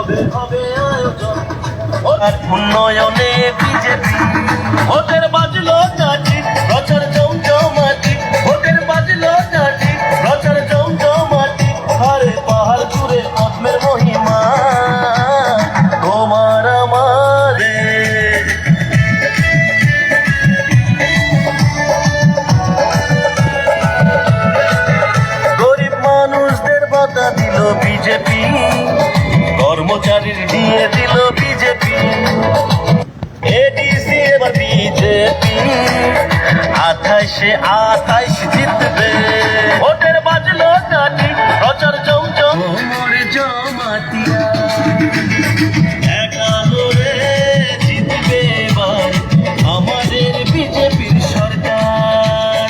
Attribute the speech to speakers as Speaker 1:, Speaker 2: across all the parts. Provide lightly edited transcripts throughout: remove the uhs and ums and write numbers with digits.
Speaker 1: হবে হবে আয়োজন আর উন্নয়নে বিজেপি ভোটের বাজলো চাটি প্রচার জমজমাটি ভোটের বাজলো চাটি প্রচার জমজমাটি আরে পাহাড় জুড়ে পদ্মের মহিমা তোমার আমারে গরিব মানুষদের বাধা দিল বিজেপি কর্মচারীর দিয়ে দিল বিজেপি এডিসি এবার বিজেপি 28 জিতবে ভোটের বাজলো চাটি প্রচার জমজম জমাতিয়া একা করে জিতবে এবার আমাদের বিজেপির সরকার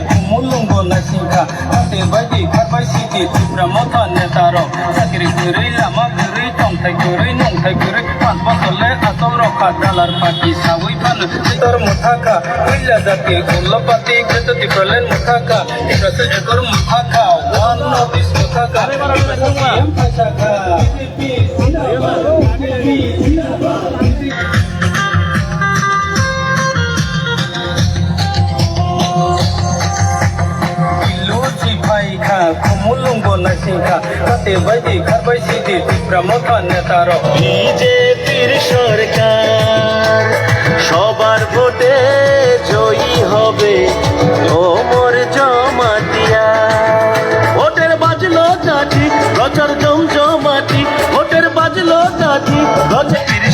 Speaker 2: Kumulungo na singka, ate bagi karbai siti tibra mata netaro. Sakiri kuri lama kuri tong thai kuri nong thai kuri pan pasole asam rokha dalar pati sawi pan. Sitor muthaka, illa jati gulla pati kreto tibralen muthaka. Ibrase ekor muthaka, one notice muthaka. Ibrase pasaka. Kumulungo na singka, kate bagi karbai siti tibra mata netaro.
Speaker 1: বিজেপির সরকার সবার ভোটে জয়ী হবে ওমর জমাতিয়া ভোটের বাজলো চাটি প্রচার জমজমাটি ভোটের বাজলো চাটি বিজেপির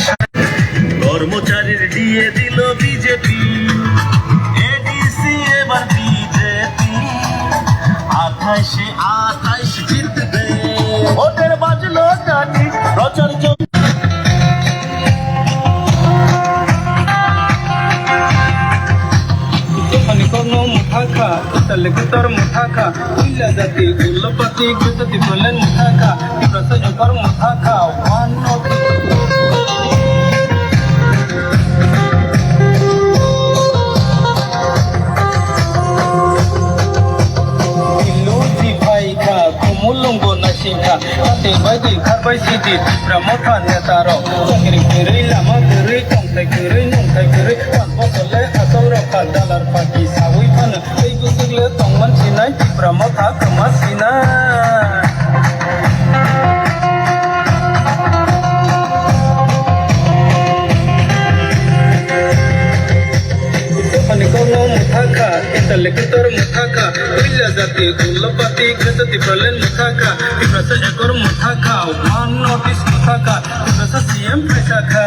Speaker 1: কর্মচারীর দিয়ে দিল বিজেপি এডিসি এবার বিজেপি 28 জিতবে ভোটের বাজলো চাটি প্রচার
Speaker 2: Kono muthaka, talekutar muthaka, illa jati gulla pati kreto tibralen muthaka. Ibrase ekor muthaka, one notice. Kumulungo na singka, ate bagi karbai siti tibra mata netaro. Sakiri kuri lama kuri tong thai kuri nong thai kuri pan pasole asam rokha dalar pati sawi pan. Ei gusigle tong man sinai tibra mata kemas sinai. Kono muthaka, talekutar muthaka, illa jati gulla pati kreto tibralen muthaka. Ibrase ekor muthaka, one notice muthaka. Ibrase CM pasaka.